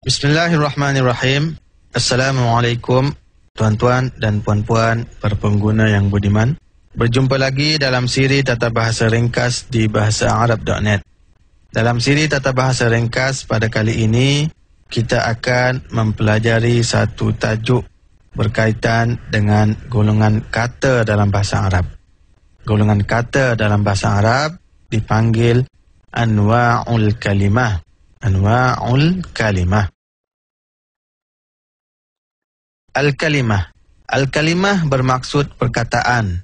Bismillahirrahmanirrahim. Assalamualaikum tuan-tuan dan puan-puan para pengguna yang budiman. Berjumpa lagi dalam siri Tata Bahasa Ringkas di bahasaarab.net. Dalam siri Tata Bahasa Ringkas pada kali ini, kita akan mempelajari satu tajuk berkaitan dengan golongan kata dalam bahasa Arab. Golongan kata dalam bahasa Arab dipanggil anwa'ul kalimah. Anwa'ul kalimah. Al-kalimah. Al-kalimah bermaksud perkataan.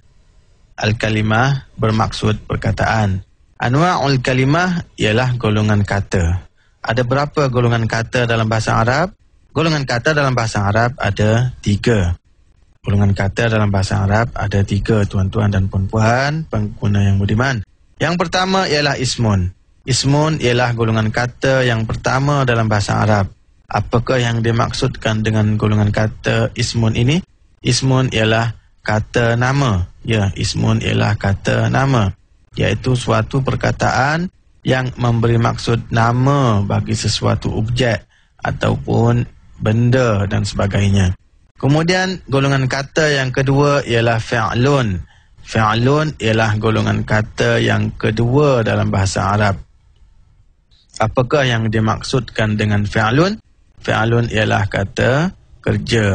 Al-kalimah bermaksud perkataan. Anwa'ul kalimah ialah golongan kata. Ada berapa golongan kata dalam bahasa Arab? Golongan kata dalam bahasa Arab ada 3. Golongan kata dalam bahasa Arab ada 3, tuan-tuan dan puan-puan, pengguna yang budiman. Yang pertama ialah ismun. Ismun ialah golongan kata yang pertama dalam bahasa Arab. Apakah yang dimaksudkan dengan golongan kata ismun ini? Ismun ialah kata nama. Ya, ismun ialah kata nama. Iaitu suatu perkataan yang memberi maksud nama bagi sesuatu objek ataupun benda dan sebagainya. Kemudian golongan kata yang kedua ialah fi'lun. Fi'lun ialah golongan kata yang kedua dalam bahasa Arab. Apakah yang dimaksudkan dengan fi'lun? Fi'lun ialah kata kerja.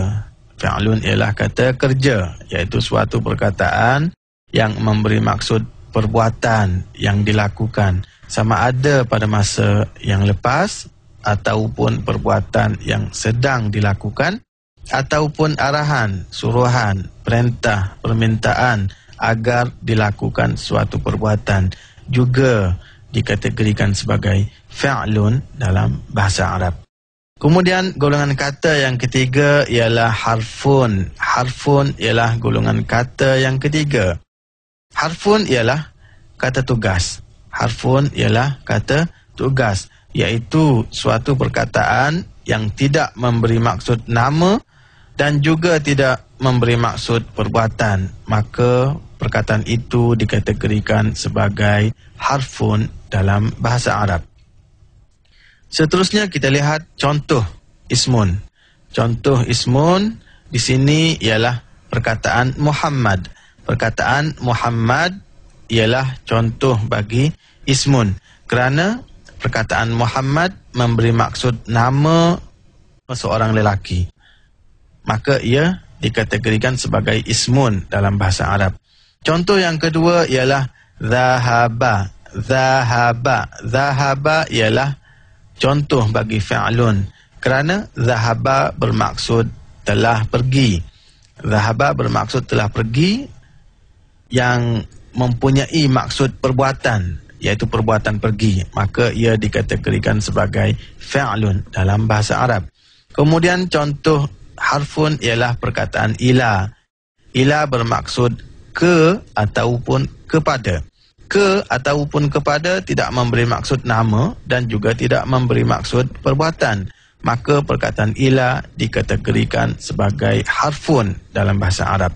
Fi'lun ialah kata kerja, iaitu suatu perkataan yang memberi maksud perbuatan yang dilakukan, sama ada pada masa yang lepas ataupun perbuatan yang sedang dilakukan, ataupun arahan, suruhan, perintah, permintaan agar dilakukan suatu perbuatan juga dikategorikan sebagai fi'lun dalam bahasa Arab. Kemudian golongan kata yang ketiga ialah harfun. Harfun ialah golongan kata yang ketiga. Harfun ialah kata tugas. Harfun ialah kata tugas, iaitu suatu perkataan yang tidak memberi maksud nama dan juga tidak memberi maksud perbuatan. Maka perkataan itu dikategorikan sebagai harfun dalam bahasa Arab. Seterusnya kita lihat contoh ismun. Contoh ismun di sini ialah perkataan Muhammad. Perkataan Muhammad ialah contoh bagi ismun kerana perkataan Muhammad memberi maksud nama seorang lelaki. Maka ia dikategorikan sebagai ismun dalam bahasa Arab. Contoh yang kedua ialah zahaba. Zahaba. Zahaba ialah contoh bagi fi'lun kerana zahaba bermaksud telah pergi. Zahaba bermaksud telah pergi yang mempunyai maksud perbuatan, iaitu perbuatan pergi. Maka ia dikategorikan sebagai fi'lun dalam bahasa Arab. Kemudian contoh harfun ialah perkataan ila. Ila bermaksud ke ataupun kepada. Ke ataupun kepada tidak memberi maksud nama dan juga tidak memberi maksud perbuatan. Maka perkataan ila dikategorikan sebagai harfun dalam bahasa Arab.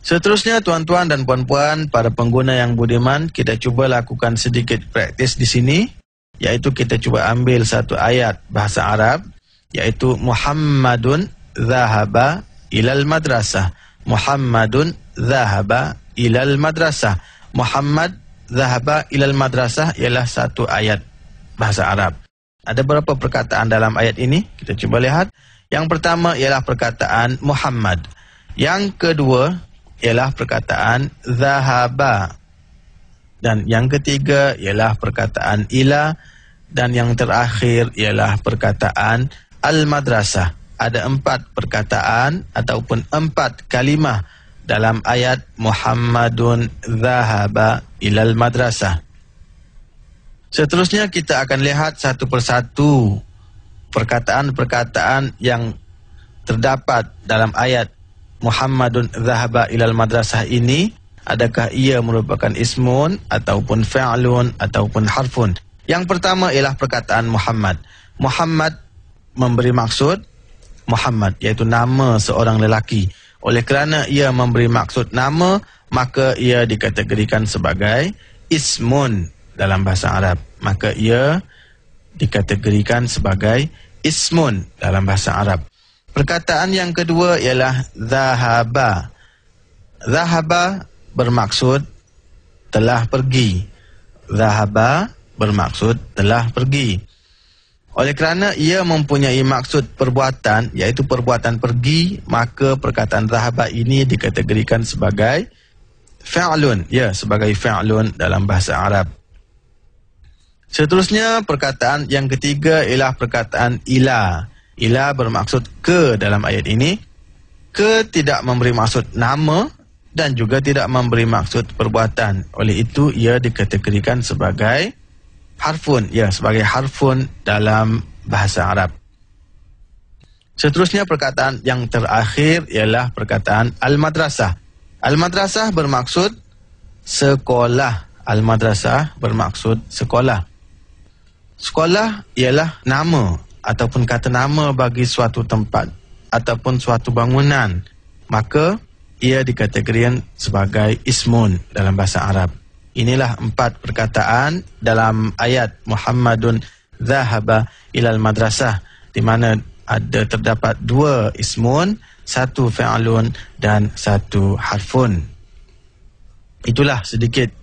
Seterusnya tuan-tuan dan puan-puan para pengguna yang budiman, kita cuba lakukan sedikit praktis di sini, iaitu kita cuba ambil satu ayat bahasa Arab, iaitu Muhammadun zahaba ilal madrasah. Muhammadun zahaba ilal madrasah. Muhammad zahaba ilal madrasah ialah satu ayat bahasa Arab. Ada berapa perkataan dalam ayat ini? Kita cuba lihat. Yang pertama ialah perkataan Muhammad. Yang kedua ialah perkataan zahaba. Dan yang ketiga ialah perkataan ila. Dan yang terakhir ialah perkataan al-madrasah. Ada 4 perkataan ataupun 4 kalimah dalam ayat Muhammadun zahaba ilal madrasah. Seterusnya kita akan lihat satu persatu perkataan-perkataan yang terdapat dalam ayat Muhammadun zahaba ilal madrasah ini. Adakah ia merupakan ismun ataupun fi'lun ataupun harfun? Yang pertama ialah perkataan Muhammad. Muhammad memberi maksud Muhammad, iaitu nama seorang lelaki. Oleh kerana ia memberi maksud nama, maka ia dikategorikan sebagai ismun dalam bahasa Arab. Maka ia dikategorikan sebagai ismun dalam bahasa Arab. Perkataan yang kedua ialah zahaba. Zahaba bermaksud telah pergi. Zahaba bermaksud telah pergi. Oleh kerana ia mempunyai maksud perbuatan, iaitu perbuatan pergi, maka perkataan zahaba ini dikategorikan sebagai fi'lun, ya, sebagai fi'lun dalam bahasa Arab. Seterusnya, perkataan yang ketiga ialah perkataan ila. Ila bermaksud ke dalam ayat ini. Ke tidak memberi maksud nama dan juga tidak memberi maksud perbuatan. Oleh itu, ia dikategorikan sebagai harfun, ya, sebagai harfun dalam bahasa Arab. Seterusnya, perkataan yang terakhir ialah perkataan al-madrasah. Al-madrasah bermaksud sekolah. Al-madrasah bermaksud sekolah. Sekolah ialah nama ataupun kata nama bagi suatu tempat ataupun suatu bangunan. Maka ia dikategorikan sebagai ismun dalam bahasa Arab. Inilah 4 perkataan dalam ayat Muhammadun zahaba ilal madrasah, di mana terdapat 2 ismun, 1 fi'lun dan 1 harfun. Itulah sedikit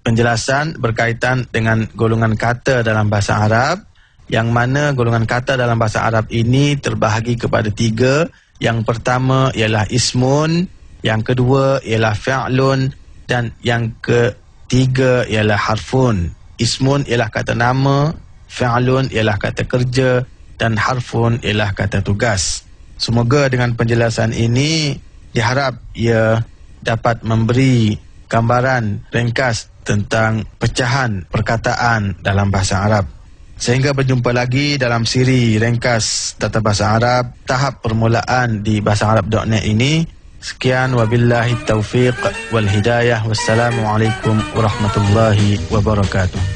penjelasan berkaitan dengan golongan kata dalam bahasa Arab, yang mana golongan kata dalam bahasa Arab ini terbahagi kepada 3. Yang pertama ialah ismun, yang kedua ialah fi'lun, dan yang ketiga ialah harfun. Ismun ialah kata nama, fi'lun ialah kata kerja, dan harfun ialah kata tugas. Semoga dengan penjelasan ini diharap ia dapat memberi gambaran ringkas tentang pecahan perkataan dalam bahasa Arab. Sehingga berjumpa lagi dalam siri ringkas tata bahasa Arab tahap permulaan di bahasaarab.net ini. Sekian, wabillahi taufiq wal hidayah. Wassalamualaikum warahmatullahi wabarakatuh.